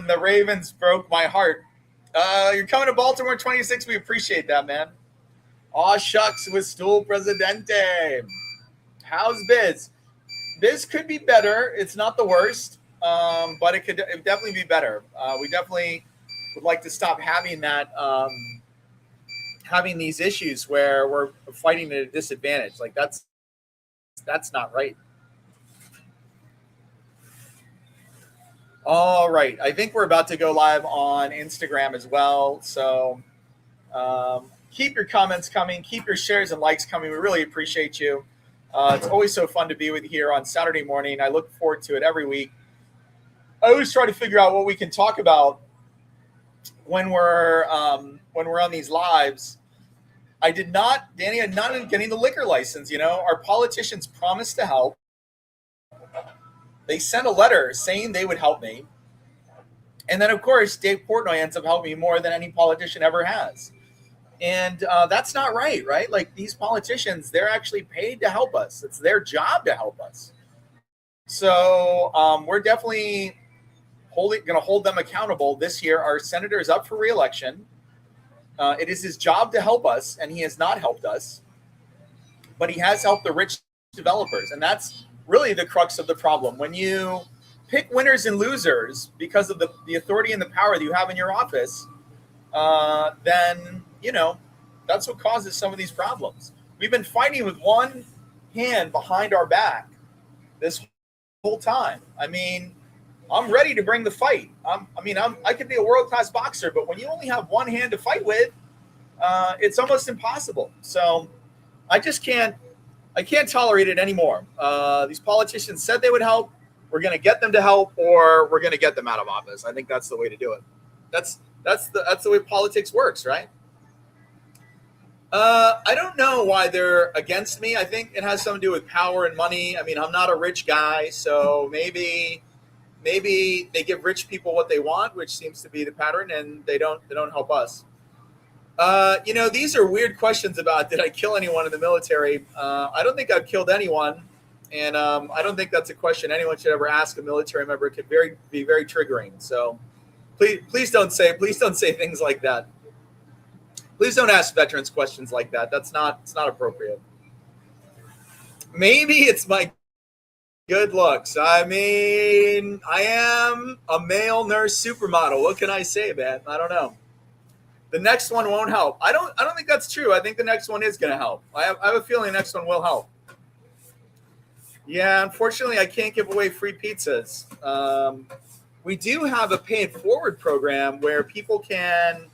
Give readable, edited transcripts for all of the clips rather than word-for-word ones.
man. The Ravens broke my heart. You're coming to Baltimore 26. We appreciate that, man. Aw, shucks with Stool Presidente. How's Biz? Biz could be better. It's not the worst, but it could definitely be better. We definitely would like to stop having that, having these issues where we're fighting at a disadvantage. Like that's not right. All right. I think we're about to go live on Instagram as well. So keep your comments coming. Keep your shares and likes coming. We really appreciate you. It's always so fun to be with you here on Saturday morning. I look forward to it every week. I always try to figure out what we can talk about when we're on these lives. Danny had not getting the liquor license. You know, our politicians promised to help. They sent a letter saying they would help me. And then, of course, Dave Portnoy ends up helping me more than any politician ever has. And that's not right, right? Like these politicians, they're actually paid to help us. It's their job to help us. So we're definitely going to hold them accountable this year. Our senator is up for re-election. It is his job to help us, and he has not helped us. But he has helped the rich developers, and that's really the crux of the problem. When you pick winners and losers because of the authority and the power that you have in your office, then, you know, that's what causes some of these problems. We've been fighting with one hand behind our back this whole time. I mean, I'm ready to bring the fight. I could be a world-class boxer, but when you only have one hand to fight with, it's almost impossible. So I can't tolerate it anymore. These politicians said they would help. We're going to get them to help, or we're going to get them out of office. I think that's the way to do it. That's the way politics works, right? I don't know why they're against me. I think it has something to do with power and money. I mean, I'm not a rich guy, so maybe they give rich people what they want, which seems to be the pattern, and they don't help us. You know, these are weird questions about did I kill anyone in the military? I don't think I've killed anyone, and I don't think that's a question anyone should ever ask a military member. It could be very triggering. So please don't say things like that. Please don't ask veterans questions like that. It's not appropriate. Maybe it's my good looks. I mean, I am a male nurse supermodel. What can I say, man? I don't know. The next one won't help. I don't think that's true. I think the next one is going to help. I have a feeling the next one will help. Yeah, unfortunately, I can't give away free pizzas. We do have a pay it forward program where people can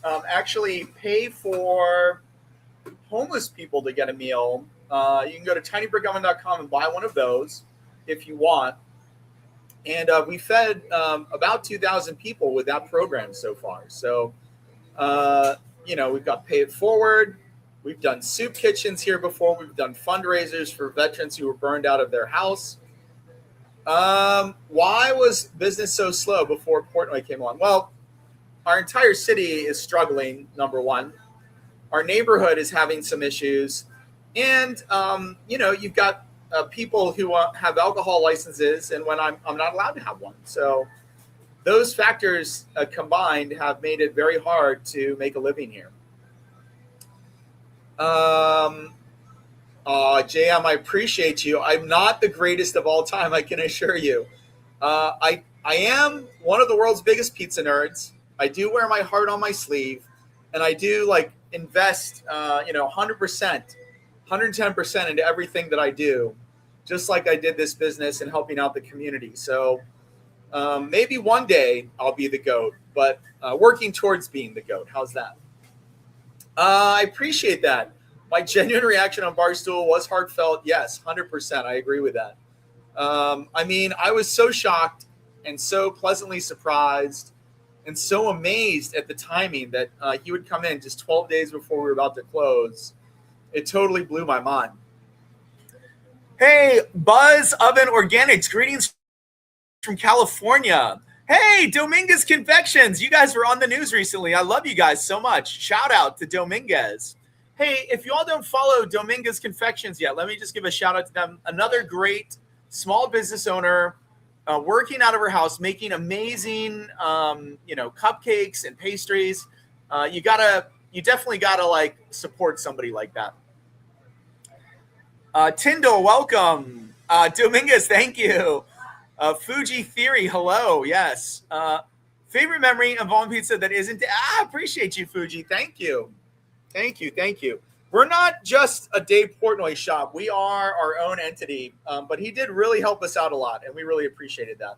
actually pay for homeless people to get a meal. You can go to TinyBrickOven.com and buy one of those if you want. And we fed about 2,000 people with that program so far. So, you know, we've got Pay It Forward. We've done soup kitchens here before. We've done fundraisers for veterans who were burned out of their house. Why was business so slow before Portnoy came on? Well, our entire city is struggling, number one. Our neighborhood is having some issues. And, you know, you've got people who have alcohol licenses, and when I'm not allowed to have one. So those factors combined have made it very hard to make a living here. JM, I appreciate you. I'm not the greatest of all time, I can assure you. I am one of the world's biggest pizza nerds. I do wear my heart on my sleeve, and I do invest, 100%, 110% into everything that I do, just like I did this business and helping out the community. So maybe one day I'll be the GOAT, but working towards being the GOAT. How's that? I appreciate that. My genuine reaction on Barstool was heartfelt. Yes, 100%. I agree with that. I mean, I was so shocked and so pleasantly surprised and so amazed at the timing that he would come in just 12 days before we were about to close. It totally blew my mind. Hey, Buzz Oven Organics. Greetings from California. Hey, Dominguez Confections. You guys were on the news recently. I love you guys so much. Shout out to Dominguez. Hey, if you all don't follow Dominguez Confections yet, let me just give a shout out to them. Another great small business owner working out of her house, making amazing, cupcakes and pastries. You definitely gotta like support somebody like that. Tyndall, welcome. Dominguez, thank you. Fuji Theory, hello. Yes. Favorite memory of Von Pizza that isn't. Appreciate you, Fuji. Thank you. Thank you. We're not just a Dave Portnoy shop. We are our own entity. But he did really help us out a lot, and we really appreciated that.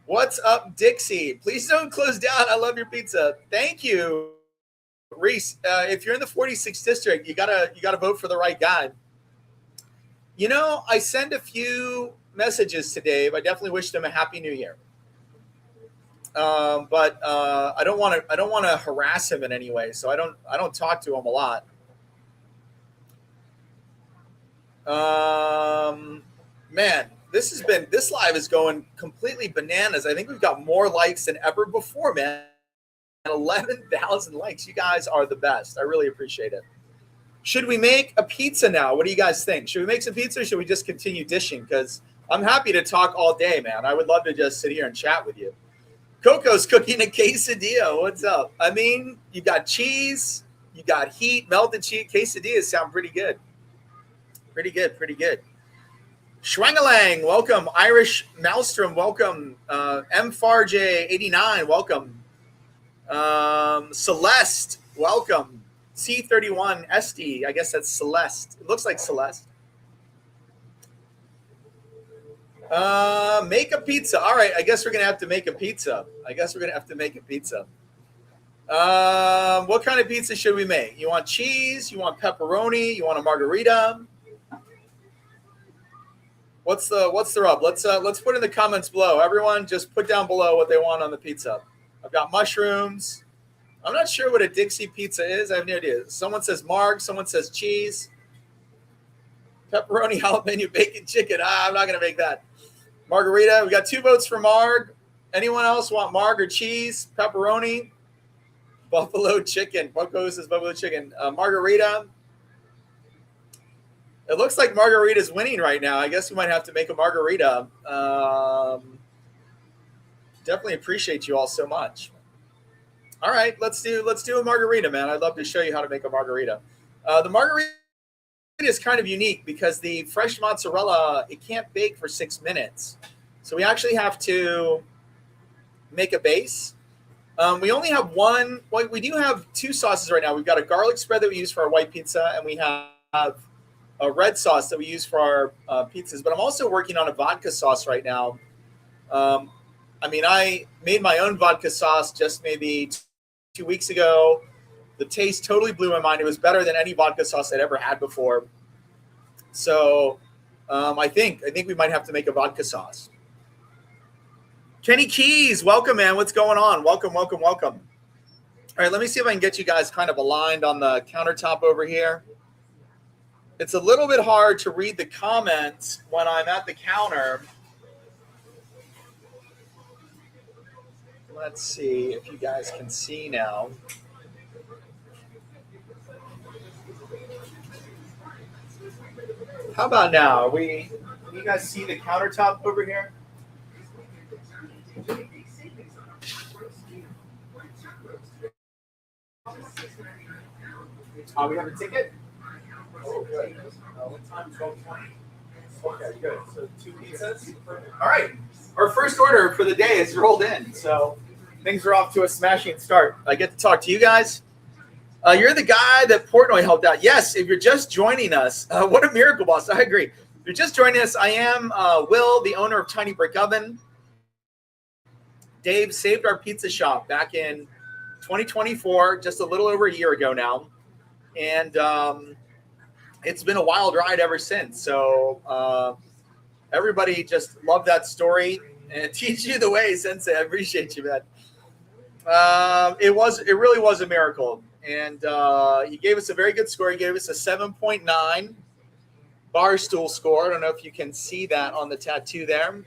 What's up, Dixie? Please don't close down. I love your pizza. Thank you, Reese. If you're in the 46th district, you gotta vote for the right guy. I send a few messages to Dave. I definitely wish him a happy new year. But I don't want to harass him in any way, so I don't talk to him a lot. Man, this live is going completely bananas. I think we've got more likes than ever before, man. 11,000 likes. You guys are the best. I really appreciate it. Should we make a pizza now? What do you guys think? Should we make some pizza, or should we just continue dishing? Because I'm happy to talk all day, man. I would love to just sit here and chat with you. Coco's cooking a quesadilla. What's up? I mean, you got cheese, you got heat, melted cheese. Quesadillas sound pretty good. Pretty good. Schwangalang, welcome. Irish Maelstrom, welcome. MFarJ89, welcome. Celeste, welcome. C31 SD, I guess that's Celeste. It looks like Celeste. Make a pizza. All right, I guess we're gonna have to make a pizza. What kind of pizza should we make? You want cheese? You want pepperoni? You want a margarita? What's the rub? Let's put in the comments below. Everyone, just put down below what they want on the pizza. I've got mushrooms. I'm not sure what a Dixie pizza is. I have no idea. Someone says marg. Someone says cheese. Pepperoni, jalapeno, bacon, chicken. I'm not going to make that. Margarita. We got 2 votes for marg. Anyone else want marg or cheese? Pepperoni. Buffalo chicken. Bucko says buffalo chicken. Margarita. It looks like margarita's winning right now. I guess we might have to make a margarita. Definitely appreciate you all so much. All right, let's do a margarita, man. I'd love to show you how to make a margarita. The margarita is kind of unique because the fresh mozzarella, it can't bake for 6 minutes. So we actually have to make a base. We only have one. Well, we do have 2 sauces right now. We've got a garlic spread that we use for our white pizza, and we have a red sauce that we use for our pizzas. But I'm also working on a vodka sauce right now. I made my own vodka sauce just maybe 2 weeks ago. The taste totally blew my mind. It was better than any vodka sauce I'd ever had before. So I think we might have to make a vodka sauce. Kenny Keys, welcome, man. What's going on? Welcome. All right, let me see if I can get you guys kind of aligned on the countertop over here. It's a little bit hard to read the comments when I'm at the counter. Let's see if you guys can see now. How about now? Can you guys see the countertop over here? We have a ticket? Oh, good. What time? 12:20. Okay, good. So 2 pizzas. All right. Our first order for the day is rolled in. So things are off to a smashing start. I get to talk to you guys. You're the guy that Portnoy helped out. Yes, if you're just joining us, what a miracle, boss. I agree. If you're just joining us, I am Will, the owner of TinyBrickOven. Dave saved our pizza shop back in 2024, just a little over a year ago now. And it's been a wild ride ever since. So everybody just loved that story and teach you the way, Sensei. I appreciate you, man. It really was a miracle. And he gave us a very good score. He gave us a 7.9 Barstool score. I don't know if you can see that on the tattoo there.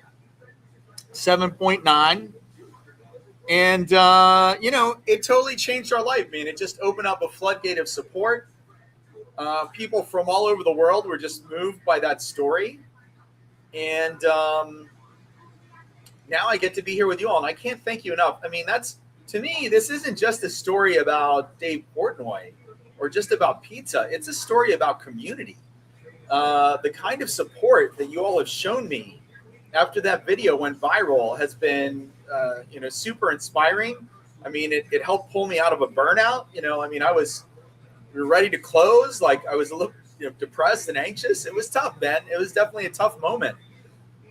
7.9. And, it totally changed our life. I mean, it just opened up a floodgate of support. People from all over the world were just moved by that story. And now I get to be here with you all, and I can't thank you enough. I mean, that's to me, this isn't just a story about Dave Portnoy or just about pizza. It's a story about community. The kind of support that you all have shown me after that video went viral has been, super inspiring. I mean, it helped pull me out of a burnout. I mean, we were ready to close. Like I was a little, depressed and anxious. It was tough, man. It was definitely a tough moment.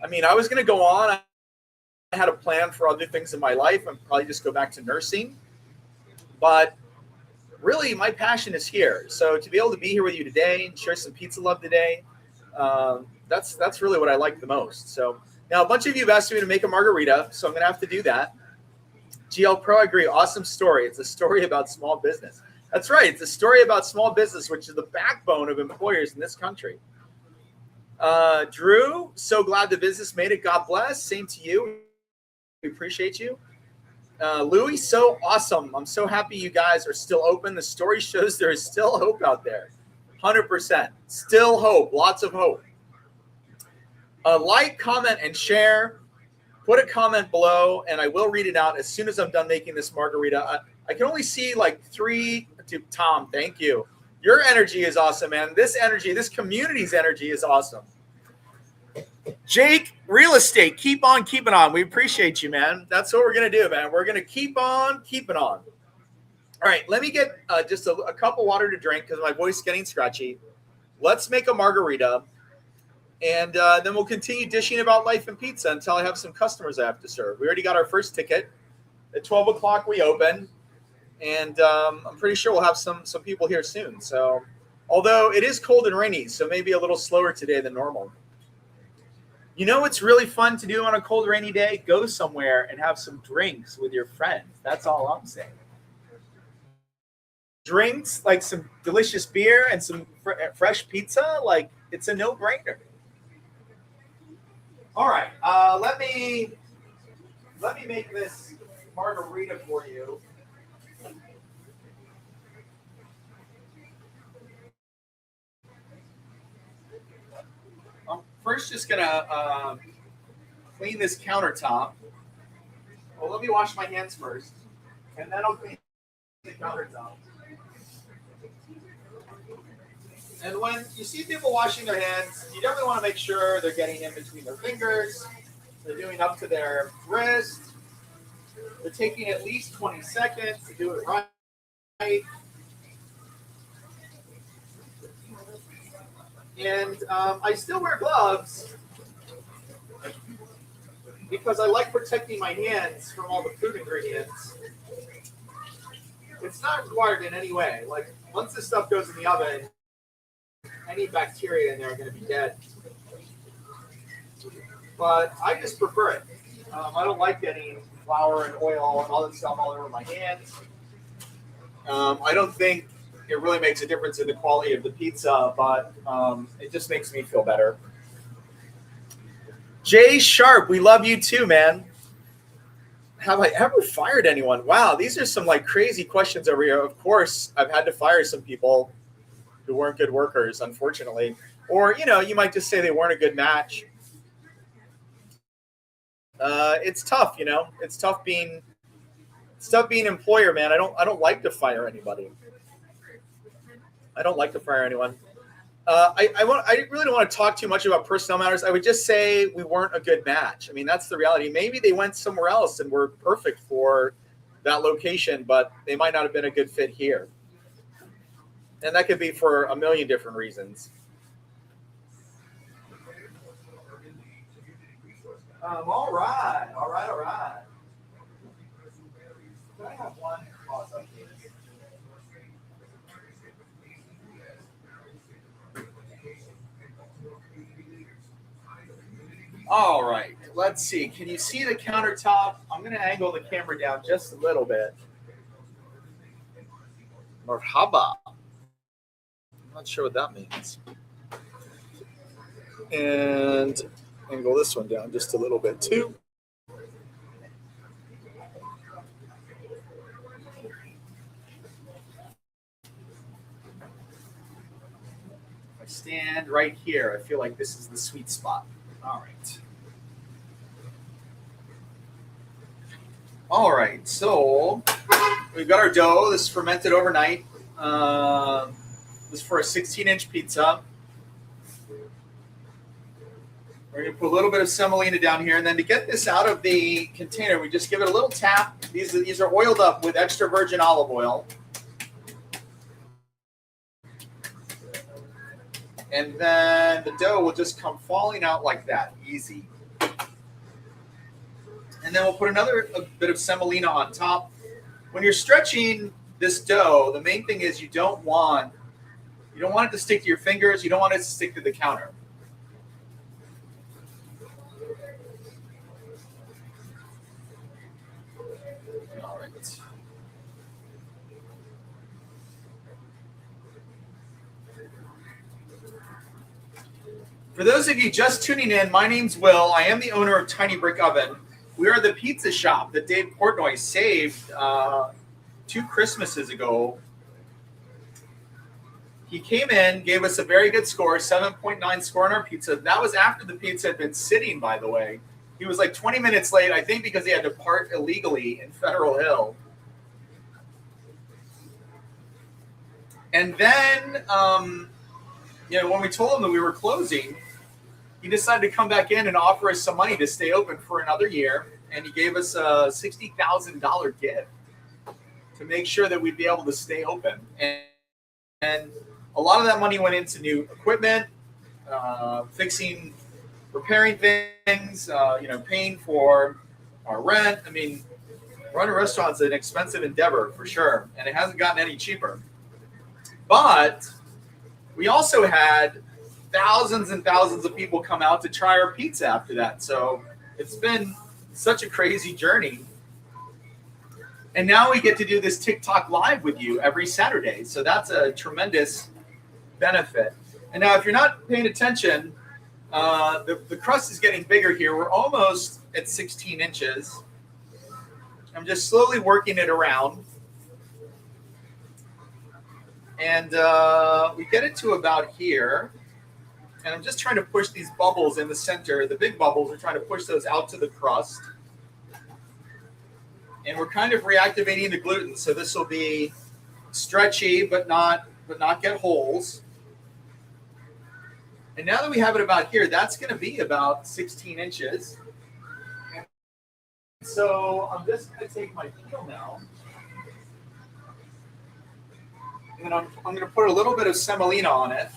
I mean, I was going to go on. I had a plan for other things in my life and probably just go back to nursing. But really, my passion is here. So to be able to be here with you today and share some pizza love today, that's really what I like the most. So now a bunch of you have asked me to make a margarita, so I'm going to have to do that. GL Pro, I agree. Awesome story. It's a story about small business. That's right. It's a story about small business, which is the backbone of employers in this country. Drew, so glad the business made it. God bless. Same to you. We appreciate you. Louis, so awesome. I'm so happy you guys are still open. The story shows there is still hope out there. 100%. Still hope. Lots of hope. Like, comment, and share. Put a comment below, and I will read it out as soon as I'm done making this margarita. I can only see like 3 to Tom. Thank you. Your energy is awesome, man. This energy, this community's energy is awesome. Jake, real estate, keep on keeping on. We appreciate you, man. That's what we're going to do, man. We're going to keep on keeping on. All right, let me get just a cup of water to drink because my voice is getting scratchy. Let's make a margarita, and then we'll continue dishing about life and pizza until I have some customers I have to serve. We already got our first ticket. At 12 o'clock, we open, and I'm pretty sure we'll have some people here soon. So, although it is cold and rainy, so maybe a little slower today than normal. You know what's really fun to do on a cold, rainy day? Go somewhere and have some drinks with your friends. That's all I'm saying. Drinks, like some delicious beer and some fresh pizza, like it's a no-brainer. All right, let me make this margarita for you. I'm first just gonna clean this countertop. Well, let me wash my hands first, and then I'll clean the countertop. And when you see people washing their hands, you definitely want to make sure they're getting in between their fingers, they're doing up to their wrist, they're taking at least 20 seconds to do it right. And I still wear gloves because I like protecting my hands from all the food ingredients. It's not required in any way. Like, once this stuff goes in the oven, any bacteria in there are going to be dead. But I just prefer it. I don't like getting flour and oil and all that stuff all over my hands. I don't think it really makes a difference in the quality of the pizza, but it just makes me feel better. Jay Sharp, we love you too, man. Have I ever fired anyone? Wow, these are some like crazy questions over here. Of course, I've had to fire some people who weren't good workers, unfortunately. Or, you might just say they weren't a good match. It's tough, It's tough being employer, man. I don't like to fire anybody. I don't like to fire anyone. I really don't want to talk too much about personnel matters. I would just say we weren't a good match. I mean, that's the reality. Maybe they went somewhere else and were perfect for that location, but they might not have been a good fit here. And that could be for a million different reasons. All right. Can I have one? All right. Let's see. Can you see the countertop? I'm going to angle the camera down just a little bit. Marhaba. I'm not sure what that means. And angle this one down just a little bit too. I stand right here. I feel like this is the sweet spot. All right. All right, so we've got our dough. This is fermented overnight. This is for a 16-inch pizza. We're going to put a little bit of semolina down here, and then to get this out of the container, we just give it a little tap. These are oiled up with extra virgin olive oil. And then the dough will just come falling out like that, easy. And then we'll put a bit of semolina on top. When you're stretching this dough, the main thing is you don't want it to stick to your fingers. You don't want it to stick to the counter. All right. For those of you just tuning in, my name's Will. I am the owner of TinyBrickOven. We are the pizza shop that Dave Portnoy saved 2 Christmases ago. He came in, gave us a very good score, 7.9 score on our pizza. That was after the pizza had been sitting, by the way. He was like 20 minutes late, I think because he had to park illegally in Federal Hill. And then, when we told him that we were closing, he decided to come back in and offer us some money to stay open for another year. And he gave us a $60,000 gift to make sure that we'd be able to stay open. And a lot of that money went into new equipment, repairing things, paying for our rent. I mean, running a restaurant is an expensive endeavor for sure, and it hasn't gotten any cheaper. But we also had thousands and thousands of people come out to try our pizza after that. So it's been such a crazy journey. And now we get to do this TikTok live with you every Saturday. So that's a tremendous benefit. And now if you're not paying attention, the crust is getting bigger here. We're almost at 16 inches. I'm just slowly working it around. And we get it to about here. And I'm just trying to push these bubbles in the center. The big bubbles, we're trying to push those out to the crust. And we're kind of reactivating the gluten. So this will be stretchy, but not get holes. And now that we have it about here, that's going to be about 16 inches. And so I'm just going to take my peel now. And I'm going to put a little bit of semolina on it.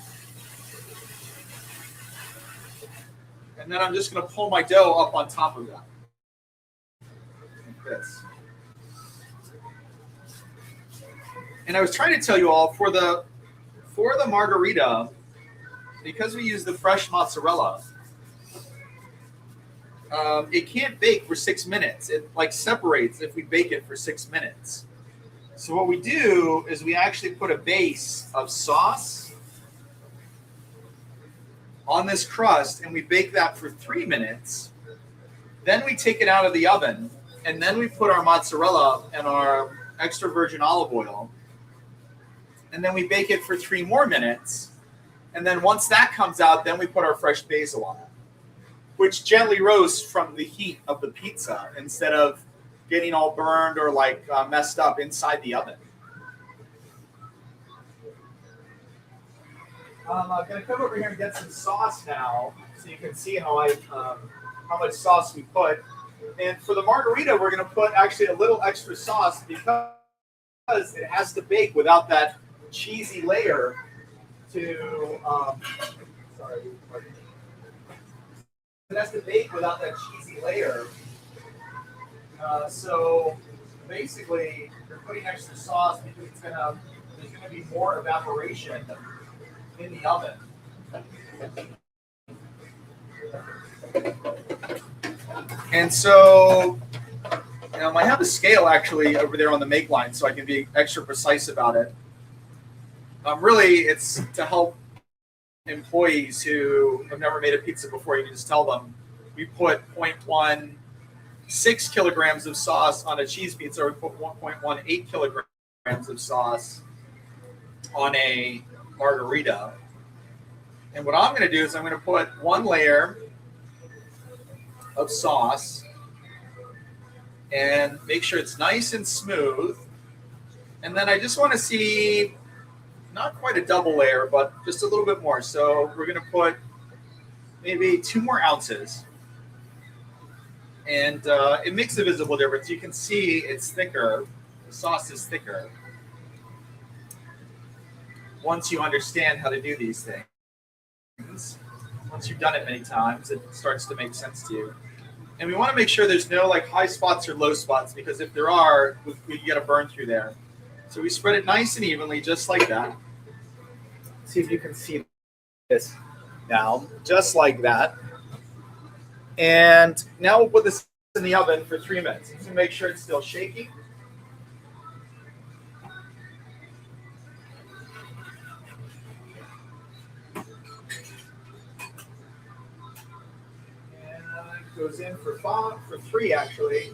And then I'm just going to pull my dough up on top of that. Like this. And I was trying to tell you all, for the margarita, because we use the fresh mozzarella, it can't bake for 6 minutes. It separates if we bake it for 6 minutes. So what we do is we actually put a base of sauce on this crust, and we bake that for 3 minutes. Then we take it out of the oven, and then we put our mozzarella and our extra virgin olive oil, and then we bake it for 3 more minutes. And then once that comes out, then we put our fresh basil on it, which gently roasts from the heat of the pizza instead of getting all burned or messed up inside the oven. I'm going to come over here and get some sauce now so you can see how much sauce we put. And for the margarita, we're going to put actually a little extra sauce because it has to bake without that cheesy layer it has to bake without that cheesy layer. So basically, you're putting extra sauce because there's going to be more evaporation in the oven. And so, I have a scale actually over there on the make line so I can be extra precise about it. Really, it's to help employees who have never made a pizza before. You can just tell them we put 0.16 kilograms of sauce on a cheese pizza, or we put 1.18 kilograms of sauce on a margarita. And what I'm going to do is I'm going to put one layer of sauce and make sure it's nice and smooth. And then I just want to see not quite a double layer, but just a little bit more. So we're going to put maybe 2 more ounces. And it makes a visible difference. You can see it's thicker. The sauce is thicker once you understand how to do these things. Once you've done it many times, it starts to make sense to you. And we want to make sure there's no like high spots or low spots, because if there are, we get a burn through there. So we spread it nice and evenly, just like that. See if you can see this now, just like that. And now we'll put this in the oven for 3 minutes to make sure it's still shaky. And it goes in for 3 actually.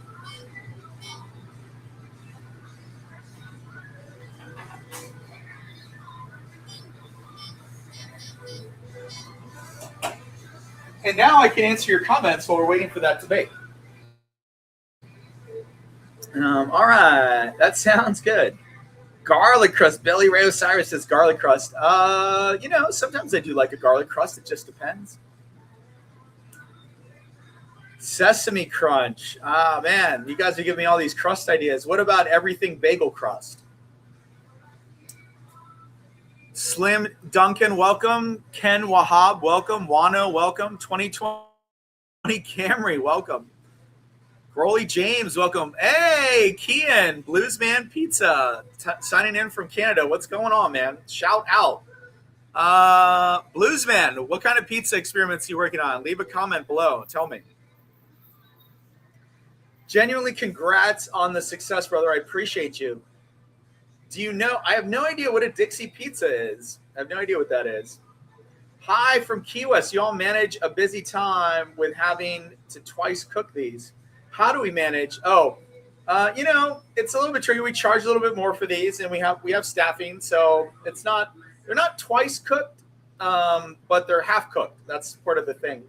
And now I can answer your comments while we're waiting for that to bake. All right, that sounds good. Garlic crust. Billy Ray Osiris says garlic crust. Sometimes I do like a garlic crust. It just depends. Sesame crunch. Ah, man, you guys are giving me all these crust ideas. What about everything bagel crust? Slim Duncan, welcome. Ken Wahab, welcome. Wano, welcome. 2020 Camry, welcome. Rolly James, welcome. Hey, Kian, Bluesman Pizza, signing in from Canada. What's going on, man? Shout out. Bluesman, what kind of pizza experiments are you working on? Leave a comment below. Tell me. Genuinely congrats on the success, brother. I appreciate you. Do you know? I have no idea what a Dixie pizza is. I have no idea what that is. Hi from Key West. You all manage a busy time with having to twice cook these. How do we manage? It's a little bit tricky. We charge a little bit more for these, and we have staffing, so they're not twice cooked, but they're half cooked. That's part of the thing.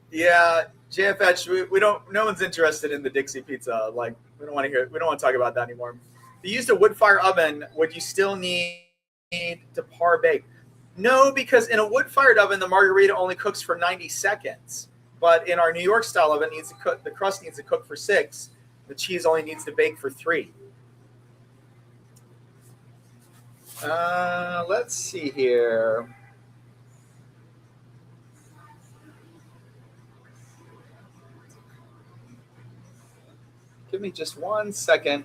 Yeah, JFH, we don't. No one's interested in the Dixie pizza. Like, we don't want to hear. We don't want to talk about that anymore. If you used a wood fire oven, would you still need to par bake? No, because in a wood fired oven, the margarita only cooks for 90 seconds. But in our New York style oven, the crust needs to cook for 6. The cheese only needs to bake for 3. Let's see here. Give me just 1 second.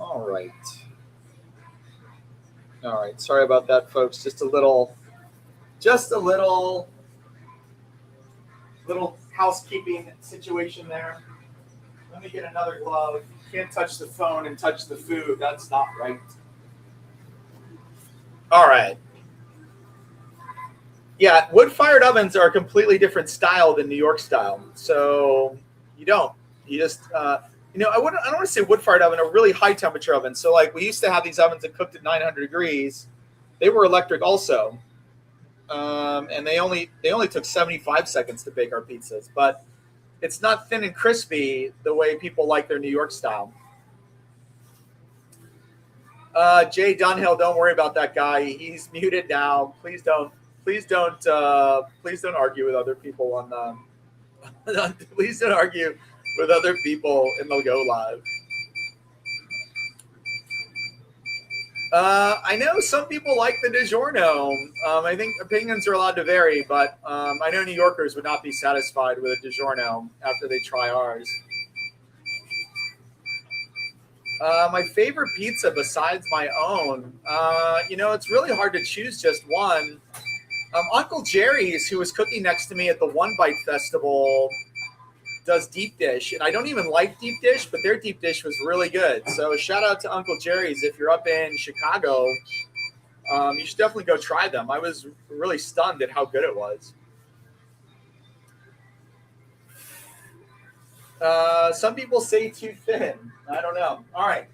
All right. Sorry about that, folks. Just a little housekeeping situation there. Let me get another glove. Can't touch the phone and touch the food. That's not right. All right. Yeah, wood-fired ovens are a completely different style than New York style. So you just I don't want to say wood-fired oven, a really high temperature oven. So like we used to have these ovens that cooked at 900 degrees. They were electric also. And they only took 75 seconds to bake our pizzas, but it's not thin and crispy the way people like their New York style. Jay Dunhill, don't worry about that guy. He's muted now. Please don't argue with other people on the. Please don't argue with other people in the Go Live. I know some people like the DiGiorno. I think opinions are allowed to vary, but I know New Yorkers would not be satisfied with a DiGiorno after they try ours. My favorite pizza besides my own, it's really hard to choose just one. Uncle Jerry's, who was cooking next to me at the One Bite Festival, does deep dish, and I don't even like deep dish, but their deep dish was really good. So shout out to Uncle Jerry's. If you're up in Chicago, you should definitely go try them. I was really stunned at how good it was. Some people say too thin. I don't know. All right.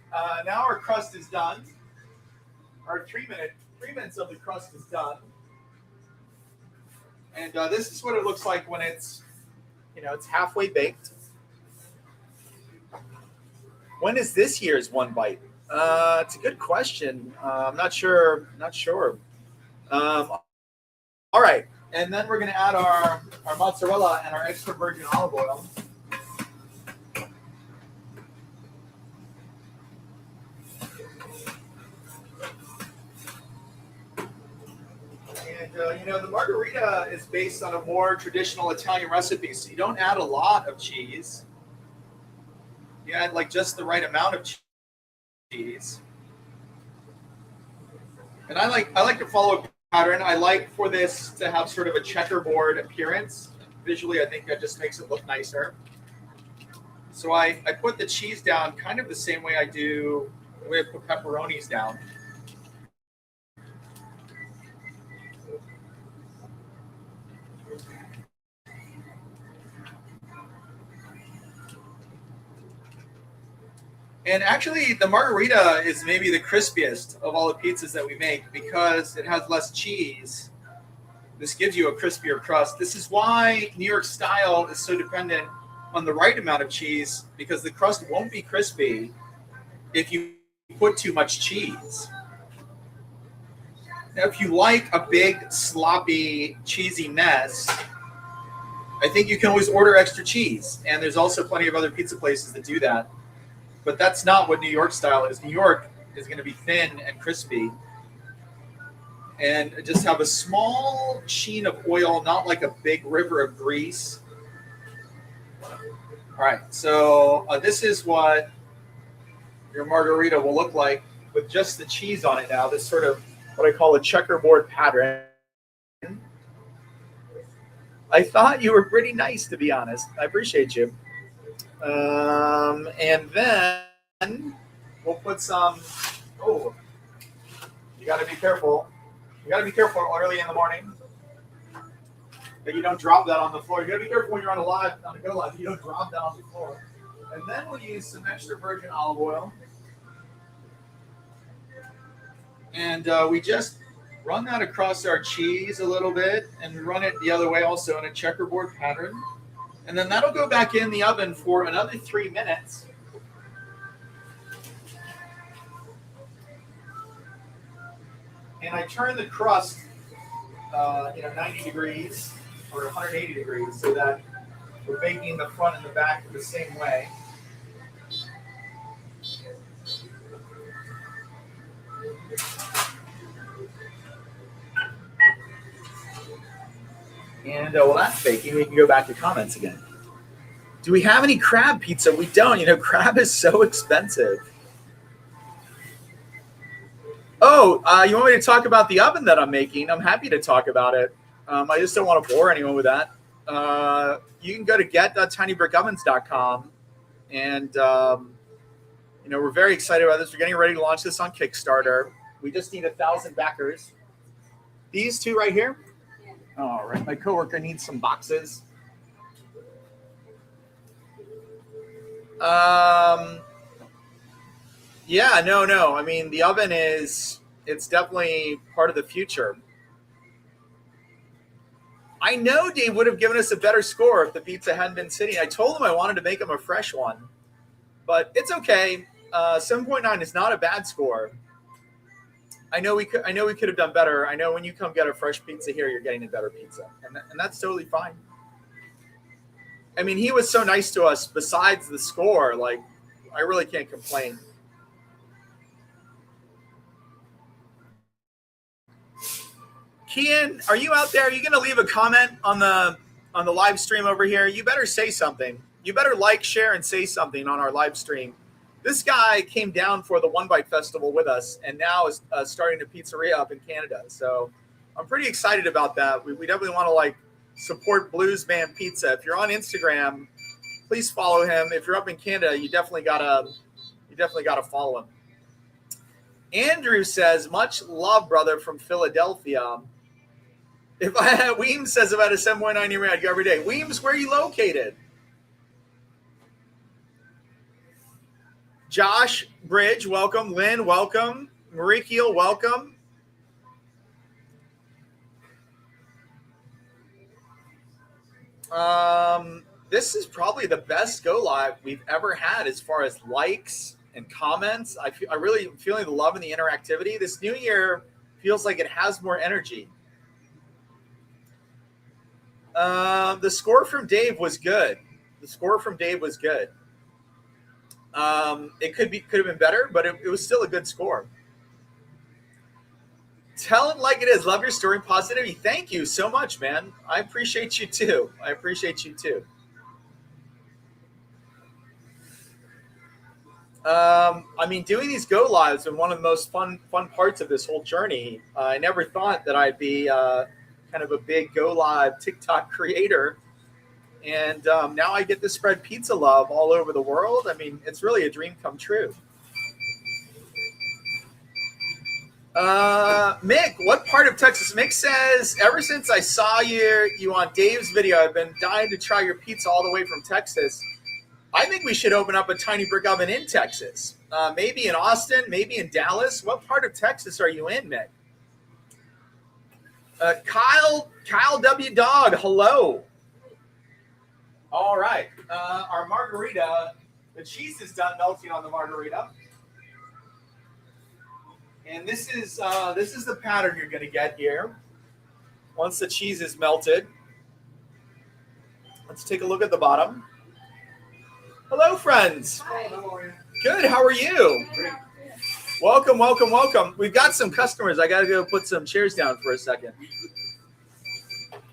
Now our crust is done. Our 3 minutes of the crust is done. And this is what it looks like when it's, it's halfway baked. When is this year's one bite? It's a good question. I'm not sure. All right. And then we're going to add our mozzarella and our extra virgin olive oil. And, the margarita is based on a more traditional Italian recipe, so you don't add a lot of cheese. You add like just the right amount of cheese. And I like to follow a pattern. I like for this to have sort of a checkerboard appearance. Visually, I think that just makes it look nicer. So I put the cheese down kind of the same way I do the way I put pepperonis down. And actually, the margarita is maybe the crispiest of all the pizzas that we make because it has less cheese. This gives you a crispier crust. This is why New York style is so dependent on the right amount of cheese, because the crust won't be crispy if you put too much cheese. Now, if you like a big, sloppy, cheesy mess, I think you can always order extra cheese. And there's also plenty of other pizza places that do that. But that's not what New York style is. New York is going to be thin and crispy and just have a small sheen of oil, not like a big river of grease. All right, so this is what your margarita will look like with just the cheese on it now, this sort of what I call a checkerboard pattern. I thought you were pretty nice, to be honest. I appreciate you. And then we'll put some, you got to be careful. You got to be careful early in the morning that you don't drop that on the floor. You got to be careful when you're on the go live, you don't drop that on the floor. And then we'll use some extra virgin olive oil. And we just run that across our cheese a little bit, and we run it the other way also in a checkerboard pattern. And then that'll go back in the oven for another 3 minutes. And I turn the crust, 90 degrees or 180 degrees so that we're baking the front and the back the same way. And while that's baking, we can go back to comments again. Do we have any crab pizza? We don't. Crab is so expensive. Oh, you want me to talk about the oven that I'm making? I'm happy to talk about it. I just don't want to bore anyone with that. You can go to get.tinybrickovens.com. And, we're very excited about this. We're getting ready to launch this on Kickstarter. We just need 1,000 backers. These two right here. All right, my coworker needs some boxes. Yeah, no. I mean, the oven it's definitely part of the future. I know Dave would have given us a better score if the pizza hadn't been sitting. I told him I wanted to make him a fresh one, but it's okay. 7.9 is not a bad score. I know we could have done better. I know when you come get a fresh pizza here, you're getting a better pizza, and that's totally fine. I mean, he was so nice to us. Besides the score, I really can't complain. Kian, are you out there? Are you going to leave a comment on the live stream over here? You better say something. You better like, share, and say something on our live stream. This guy came down for the One Bite Festival with us and now is starting a pizzeria up in Canada. So I'm pretty excited about that. We definitely want to support Bluesman Pizza. If you're on Instagram, please follow him. If you're up in Canada, you definitely gotta follow him. Andrew says, much love, brother, from Philadelphia. Weems says about a 7.9 year I'd go every day. Weems, where are you located? Josh Bridge, welcome. Lynn, welcome. Marie Keel, welcome. This is probably the best go live we've ever had as far as likes and comments. I really am feeling the love and the interactivity. This new year feels like it has more energy. The score from Dave was good. It could have been better, but it was still a good score. Tell it like it is. Love your story, positivity. Thank you so much, man. I appreciate you too. I mean, doing these go lives and one of the most fun parts of this whole journey. I never thought that I'd be kind of a big go live TikTok creator, and now I get to spread pizza love all over the world. I mean, it's really a dream come true. Mick, what part of Texas? Mick says, ever since I saw you on Dave's video, I've been dying to try your pizza all the way from Texas. I think we should open up a tiny brick oven in Texas. Maybe in Austin, maybe in Dallas. What part of Texas are you in, Mick? Kyle W. Dog, hello. All right. Our margarita, the cheese is done melting on the margarita. And this is the pattern you're going to get here. Once the cheese is melted, let's take a look at the bottom. Hello, friends. Hi. How are you? Good. How are you? Great. Welcome. We've got some customers. I got to go put some chairs down for a second.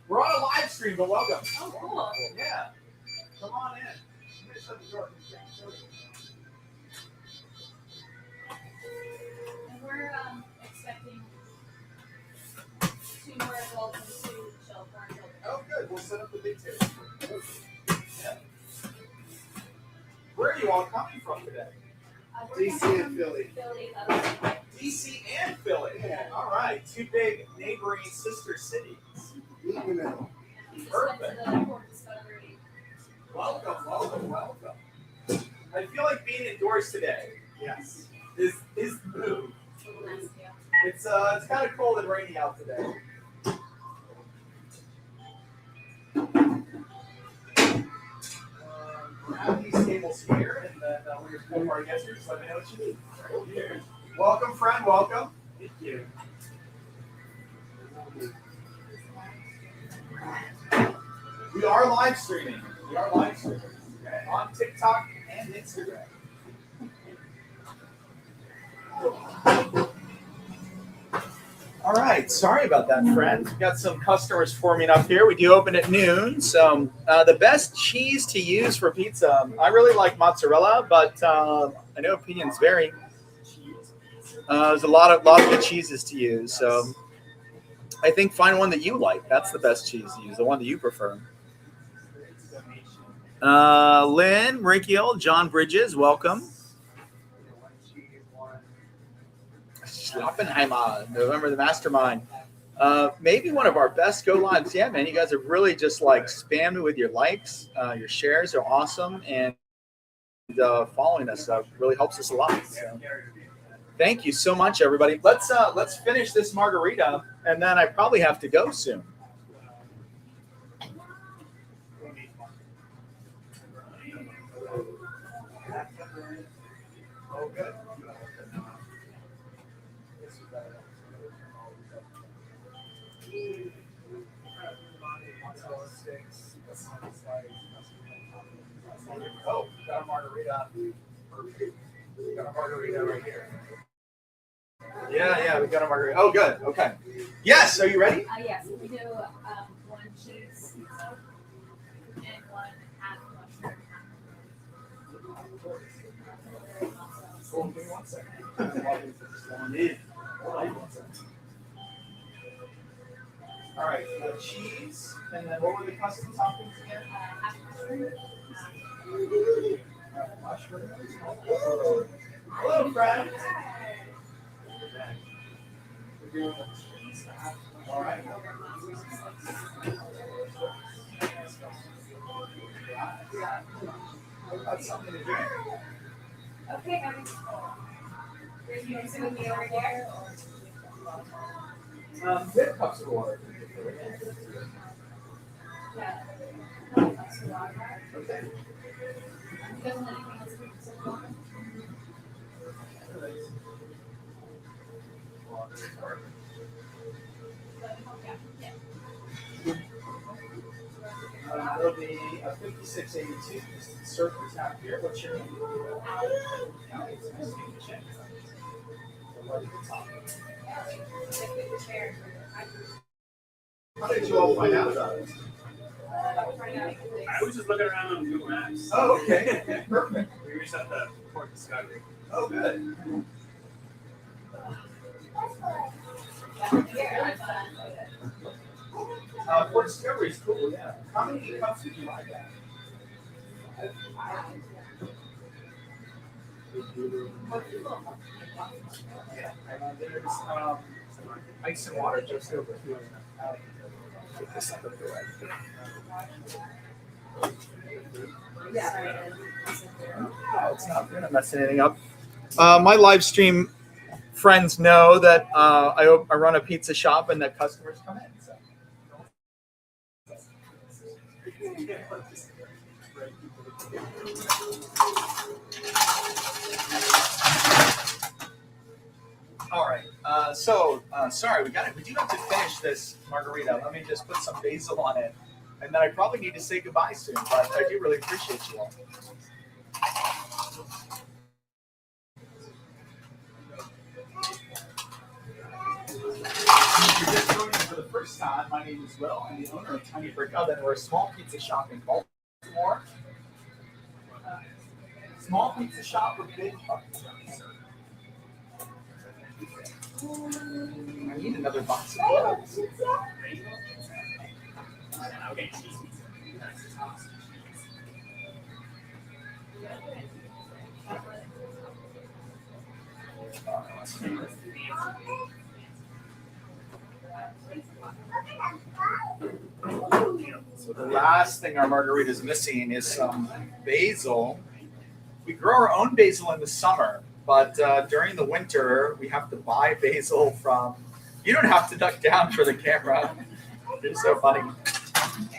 We're on a live stream, but welcome. Oh, cool. Yeah. Come on in. And we're expecting 2 more adults and 2 children. Oh, good. We'll set up the big table. Yeah. Where are you all coming from today? DC and Philly. DC and Philly. Yeah. All right. 2 big neighboring sister cities. Perfect. Welcome. I feel like being indoors today. Yes. Is the move. It's kind of cold and rainy out today. Have these tables here, and then when you're full party guests, just let me know what you need. Right here. Welcome, friend. Welcome. Thank you. We are live streaming. Okay. On TikTok and Instagram. All right. Sorry about that, friends. We've got some customers forming up here. We do open at noon. So the best cheese to use for pizza, I really like mozzarella, but I know opinions vary. There's a lot of good cheeses to use. So I think find one that you like. That's the best cheese to use, the one that you prefer. Lynn, Rikiel, John Bridges, welcome. Oppenheimer, November the Mastermind. Maybe one of our best go lives. Yeah, man, you guys have really just like spammed me with your likes. Your shares are awesome, and following us really helps us a lot. So. Thank you so much, everybody. Let's finish this margarita, and then I probably have to go soon. Oh, good. Oh, got a margarita. Got a margarita right here. Yeah, we got a margarita. Oh, good. Okay. Yes, are you ready? Yes, we do 1 cheese pizza and 1 half mushroom. Hold on, give me 1 second. All right, cheese, and then what were the custom toppings again? Half mushroom. Mushrooms. Hello, friend. All right. That's something to drink. Okay, honey. You can sit with me over here. They have cups of water. Yeah. Cups of water. Okay. You guys want anything else we can sit on? It'll be a 5682. Just insert the tap here. What's your name? Alex. Nice to meet you. So right at the top. How did you all find out about it? I was just looking around on Google Maps. Oh, okay. Perfect. We reached out to Port Discovery. Oh, good. Port Discovery is cool, yeah. How many cups did you buy that? Yeah, and there's ice and water just over here. Get this out of the way. Oh, it's not good. I'm messing anything up. My live stream friends know that I run a pizza shop and that customers come in. So. All right. Sorry, we do have to finish this margarita. Let me just put some basil on it, and then I probably need to say goodbye soon. But I do really appreciate you all. If you're just joining for the first time, my name is Will. I'm the owner of TinyBrickOven. We're a small pizza shop in Baltimore. Small pizza shop with big puppets. I need another box of those. So the last thing our margarita is missing is some basil. We grow our own basil in the summer, but during the winter we have to buy basil from. You don't have to duck down for the camera. It's so funny.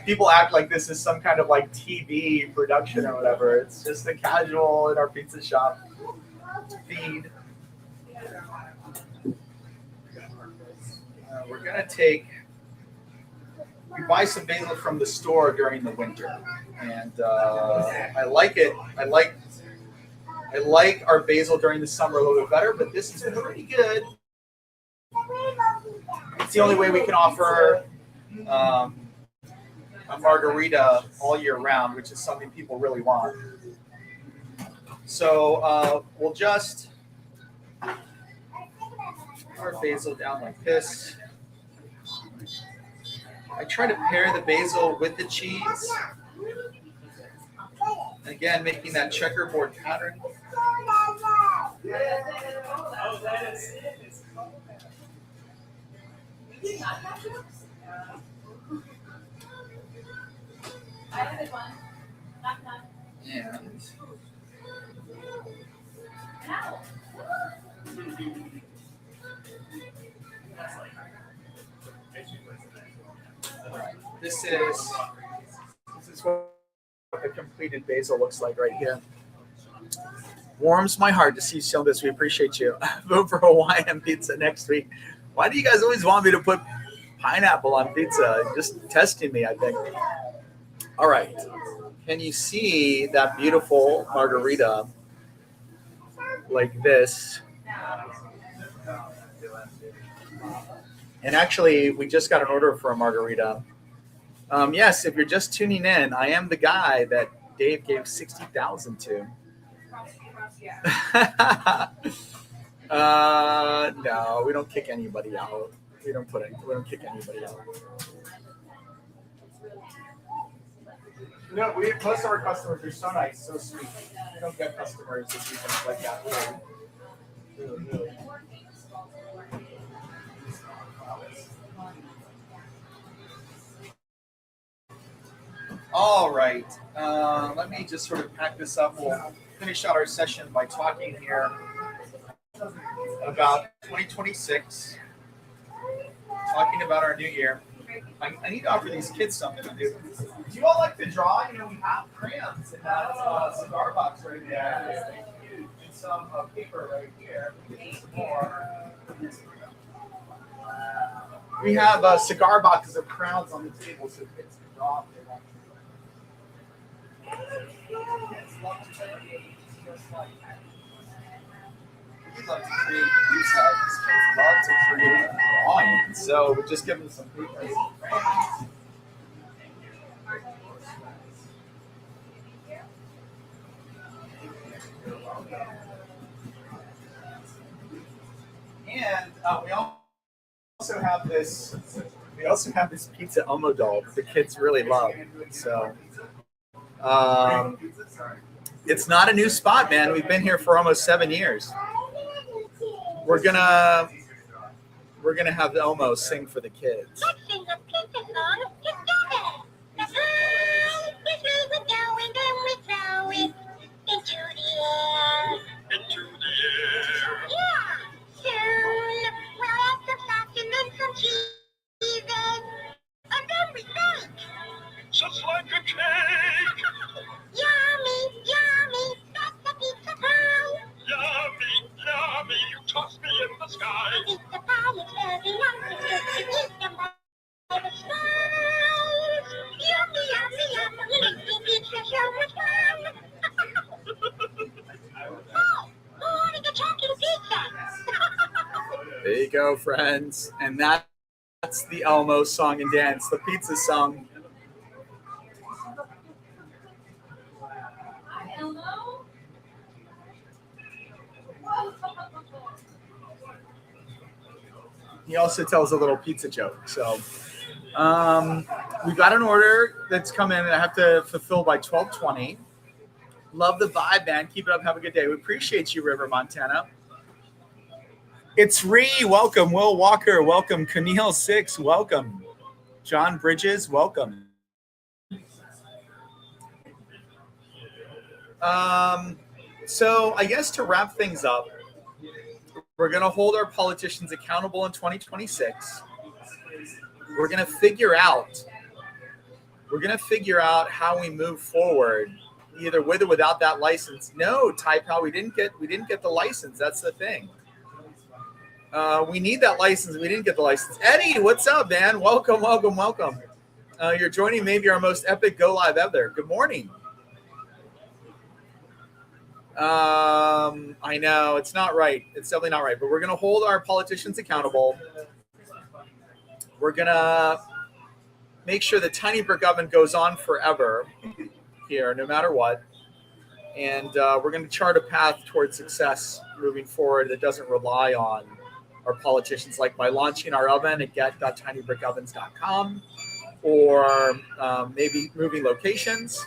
People act like this is some kind of like TV production or whatever. It's just a casual in our pizza shop feed. We're gonna take. We buy some basil from the store during the winter, and I like it. I like our basil during the summer a little bit better, but this is pretty good. It's the only way we can offer a margarita all year round, which is something people really want. So we'll just put our basil down like this. I try to pair the basil with the cheese. And again, making that checkerboard pattern. And this is what the completed basil looks like right here. Warms my heart to see you show this. We appreciate you. Vote for Hawaiian pizza next week. Why do you guys always want me to put pineapple on pizza? Just testing me, I think. All right. Can you see that beautiful margarita like this? And actually, we just got an order for a margarita. Yes, if you're just tuning in, I am the guy that Dave gave $60,000 to. No, we don't kick anybody out. We don't kick anybody out. No, most of our customers are so nice, so sweet. We don't get customers that do things like that. Really. All right. Let me just sort of pack this up. We'll finish out our session by talking here about 2026, talking about our new year. I need to offer these kids something to do. Do you all like to draw? You know, we have crayons in that cigar box right there, and some paper right here. Some more. We have cigar boxes of crowns on the table so kids can draw. Kids love to create just like that. We love to create pizza. These kids love to create drawing. So we just give them some paper and some crayons. And we also have this. We also have this pizza Elmo doll that the kids really love. So it's not a new spot, man. We've been here for almost 7 years. We're gonna have Elmo sing for the kids. Let's sing a pizza song together. The pie is made with dough and then we throw it into the air. Into the air. Yeah. Soon we'll add some sauce and then some cheese and then we bake. Just like a cake. Yummy, yummy, that's the pizza pie. Yummy, yummy, you toss me in the sky. Pizza pie is very nice. It's good to eat them by the slice. Yummy, yummy, yummy, making pizza so much fun. Oh, who wanted the chocolate pizza? There you go, friends. And that's the Elmo song and dance, the pizza song. Elmo? He also tells a little pizza joke. So we've got an order that's come in that I have to fulfill by 12:20. Love the vibe, man. Keep it up. Have a good day. We appreciate you, River, Montana. It's Ree. Welcome. Will Walker. Welcome. Keneal 6. Welcome. John Bridges. Welcome. So I guess to wrap things up, we're going to hold our politicians accountable in 2026. We're going to figure out how we move forward, either with or without that license. No, Taipao, we didn't get the license. That's the thing. We need that license. We didn't get the license. Eddie, what's up, man? Welcome. You're joining maybe our most epic go live ever. Good morning. I know it's not right. It's definitely not right, but we're going to hold our politicians accountable. We're going to make sure the TinyBrickOven goes on forever here, no matter what. And we're going to chart a path towards success moving forward that doesn't rely on our politicians, like by launching our oven at get.tinybrickovens.com, or maybe moving locations,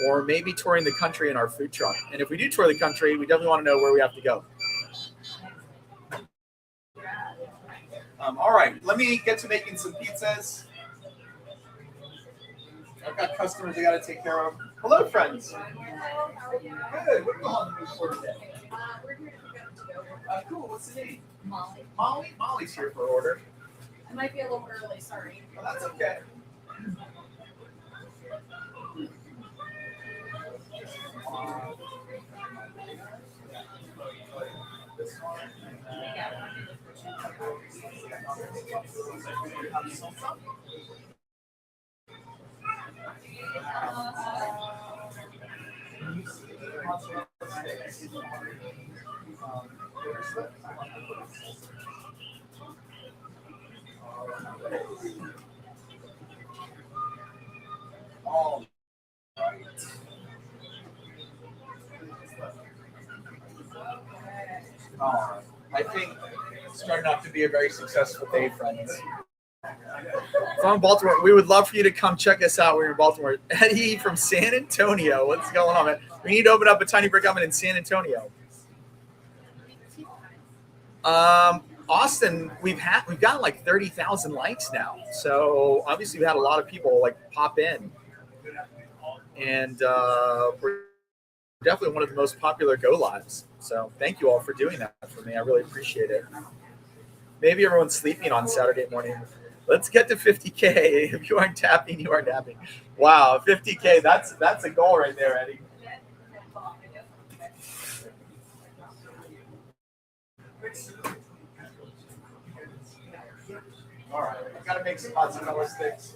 or maybe touring the country in our food truck. And if we do tour the country, we definitely want to know where we have to go. All right, let me get to making some pizzas. I've got customers I got to take care of. Hello, friends. Good. What are you on the move for today? We're here to pick up to go. Cool. What's the name? Molly. Molly's here for order. I might be a little early, sorry. Well, that's okay. All right. All right. I think it's starting off to be a very successful day, friends. From Baltimore, we would love for you to come check us out. We're in Baltimore. Eddie from San Antonio. What's going on, man? We need to open up a TinyBrickOven in San Antonio. Austin, we've got like 30,000 likes now. So obviously we had a lot of people like pop in, and we're definitely one of the most popular go lives. So thank you all for doing that for me. I really appreciate it. Maybe everyone's sleeping on Saturday morning. Let's get to 50K. If you aren't tapping, you are napping. Wow, 50K. That's a goal right there, Eddie. All right, I gotta make some mozzarella sticks.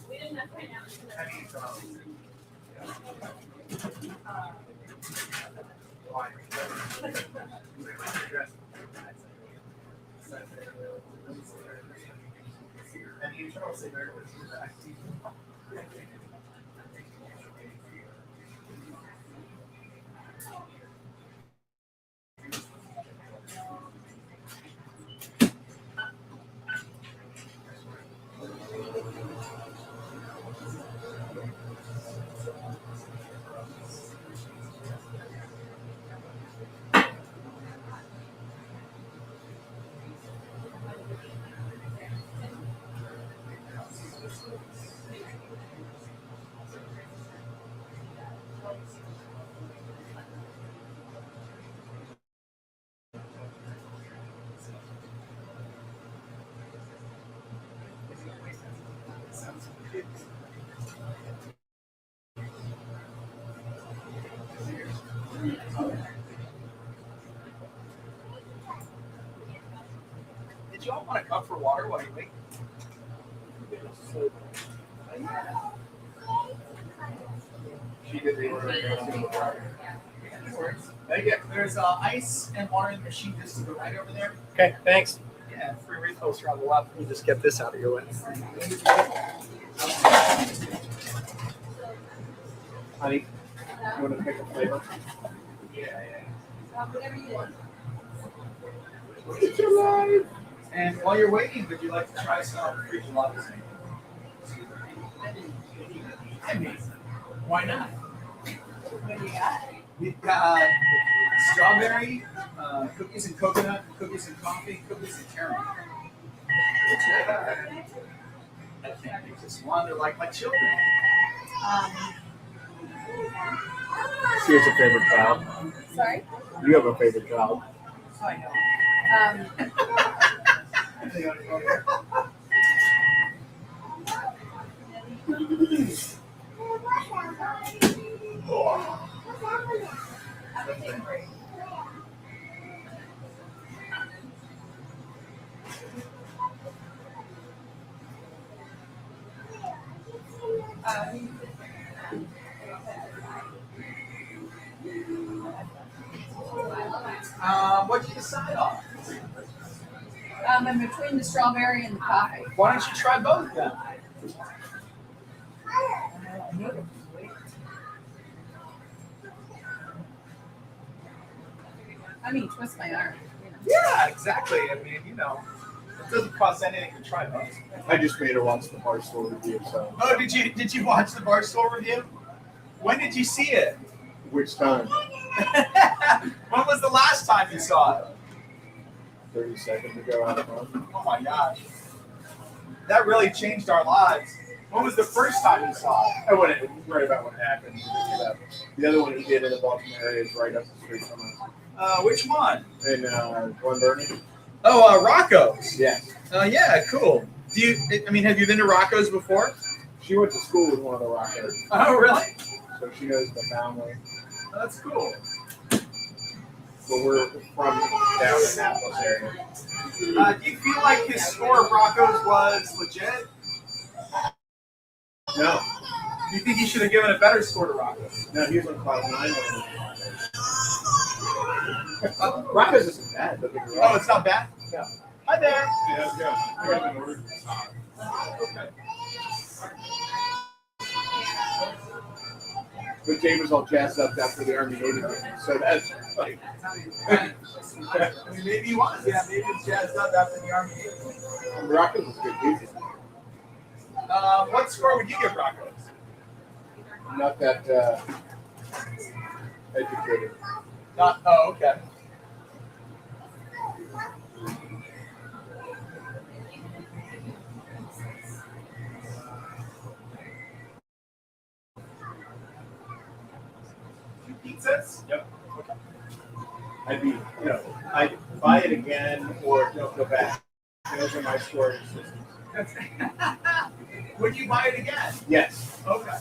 Did you all want a cup for water while you wait? She did the order. There's ice and water in the machine just to the right over there. Okay, thanks. Yeah, free refills are on the left. Let me just get this out of your way. Honey, you want to pick a flavor? Whatever you want. It's alive. And while you're waiting, would you like to try some free gelato? I mean, why not? What do you got? We've got strawberry, cookies and coconut, cookies and coffee, cookies and caramel. I can't make this one. They're like my children. She has a favorite child. Sorry? You have a favorite child. Oh, I know. What'd you decide on? I'm between the strawberry and the coffee. Why don't you try both then? I mean, twist my arm. Yeah, exactly. I mean, it doesn't cost anything to try both. I just made her watch the Barstool review, so. Oh, did you watch the Barstool review? When did you see it? Which time? When was the last time you saw it? 30 seconds ago, I don't know. Oh my gosh. That really changed our lives. When was the first time you saw it? I went right about what happened. The other one he did in the Baltimore area is right up the street from us. Which one? In Glen Burnie? Oh, Rocco's. Yeah. Yeah, cool. Have you been to Rocco's before? She went to school with one of the Rockers, Oh, really? so she knows the family. Oh, that's cool. But we're from down in Naples area. Do you feel like his score of Rocco's was legit? No. Do you think he should have given a better score to Rocco's? No, he was on cloud 9 when Rocco's isn't bad, but Oh, it's not bad? No. Hi there. Yeah, let's go. I got an order. Okay. But Jay was all jazzed up after the Army Navy game, so that's like. Maybe he was. Yeah, maybe it's jazzed up after the Army. Rocco's is good music. What score would you give Rocco's? Not that educated. Oh, okay. Two pizzas? Yep. I'd be, I'd buy it again or don't go back. Those are my storage systems. Would you buy it again? Yes. Okay.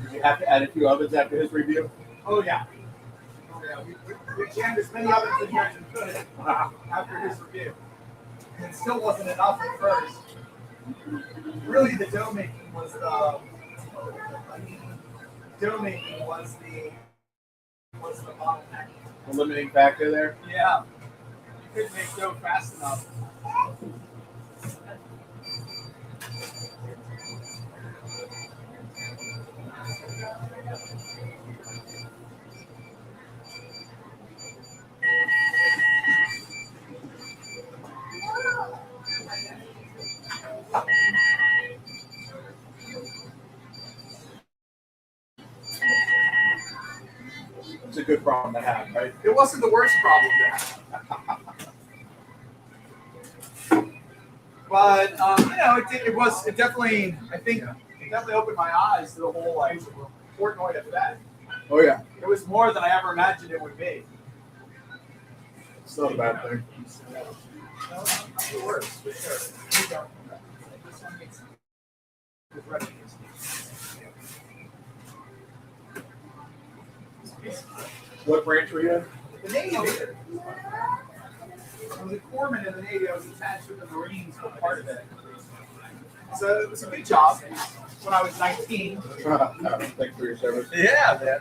Did you have to add a few ovens after his review? Oh yeah. We jammed as many ovens in here as we could after his review. And it still wasn't enough at first. Really, the dough making was the bottleneck. The limiting factor there? Yeah. You couldn't make dough fast enough. It's a good problem to have, right? It wasn't the worst problem to have. But it definitely, I think, it definitely opened my eyes to the whole like Portnoy effect. Oh yeah. It was more than I ever imagined it would be. It's not a bad thing. It works for sure. What branch were you in? The Navy. I was a corpsman in the Navy. I was attached to the Marines for part of it. So it was a good job when I was 19. Thanks for your service. Yeah, man.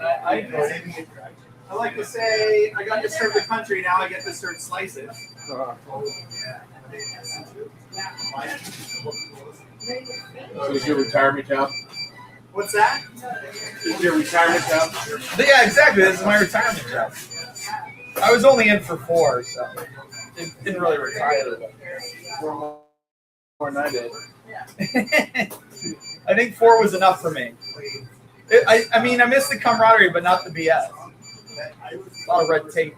I like to say I got to serve the country. Now I get to serve slices. Is your retirement job? What's that? Is your retirement job? Yeah, exactly. This is my retirement job. I was only in for 4, so it didn't really retire. More than I did. I think 4 was enough for me. I mean, I miss the camaraderie, but not the BS. A lot of red tape.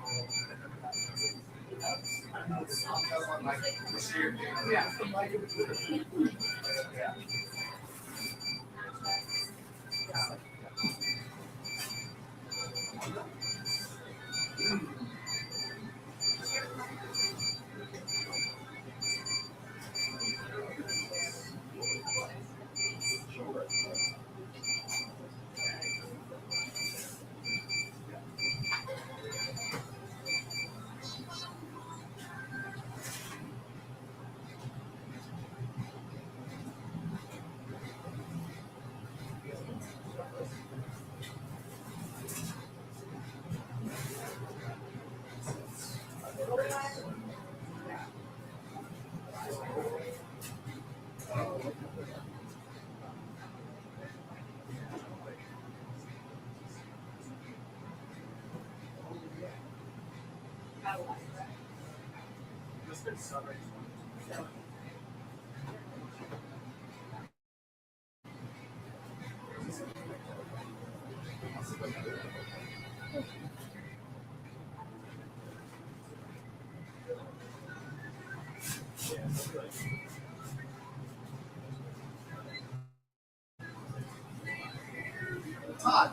Todd.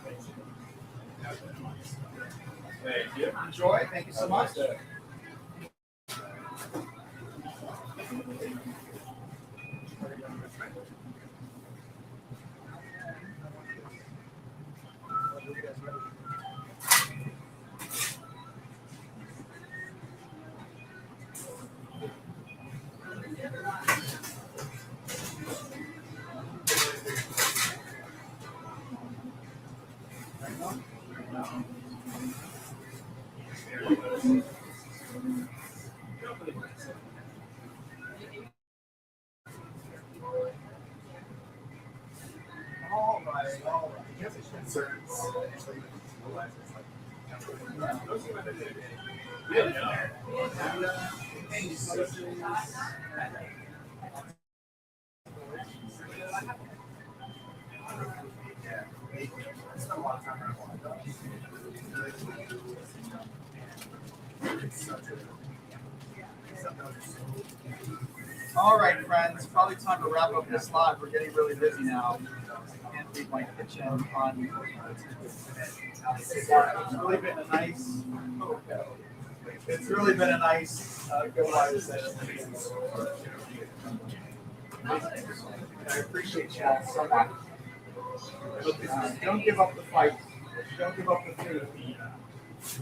Thank you. Enjoy. Thank you so much. All right. All right, friends. Probably time to wrap up this live. We're getting really busy now. Can't leave my kitchen on. It's really been a nice. It's really been a nice go live session. I appreciate you all so much. Don't give up the fight. Don't give up the food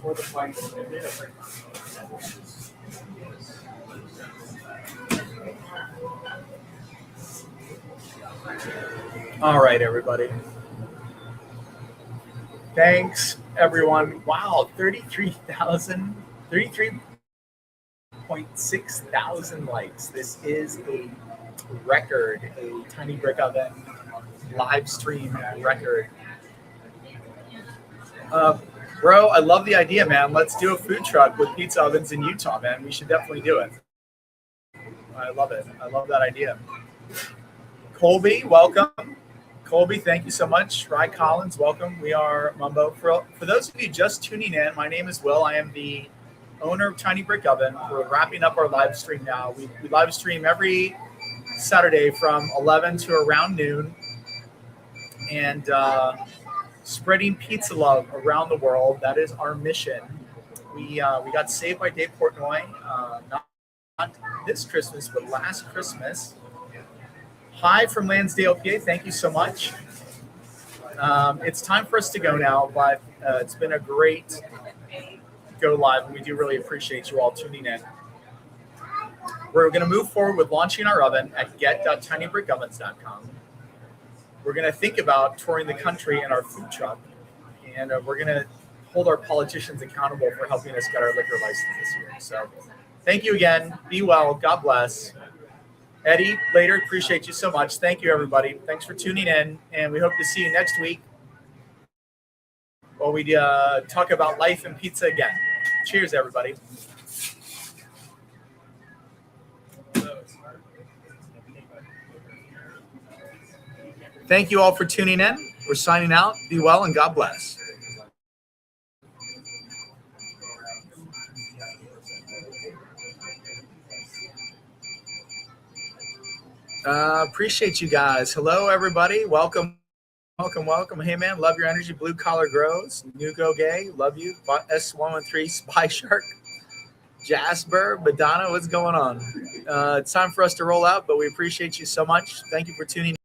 or the fight. All right, everybody. Thanks, everyone. Wow, 33.6 thousand likes. This is a record, a Tiny Brick Oven live stream record. Bro, I love the idea, man. Let's do a food truck with pizza ovens in Utah, man. We should definitely do it. I love it. I love that idea. Colby, welcome. Colby, thank you so much. Rye Collins, welcome. We are Mumbo. For those of you just tuning in, my name is Will. I am the owner of Tiny Brick Oven. We're wrapping up our live stream now. We live stream every Saturday from 11 to around noon. And spreading pizza love around the world. That is our mission. We got saved by Dave Portnoy, not this Christmas, but last Christmas. Hi from Lansdale, PA. Thank you so much. It's time for us to go now, but it's been a great go live, and we do really appreciate you all tuning in. We're going to move forward with launching our oven at get.tinybrickovens.com. We're going to think about touring the country in our food truck, and we're going to hold our politicians accountable for helping us get our liquor license this year. So thank you again. Be well. God bless. Eddie, later, appreciate you so much. Thank you, everybody. Thanks for tuning in, and we hope to see you next week while we talk about life and pizza again. Cheers, everybody. Thank you all for tuning in. We're signing out. Be well, and God bless. Appreciate you guys. Hello, everybody. Welcome. Hey, man, love your energy. Blue Collar Grows. Nugo Gay, love you. S113, Spy Shark. Jasper, Madonna, what's going on? It's time for us to roll out, but we appreciate you so much. Thank you for tuning in.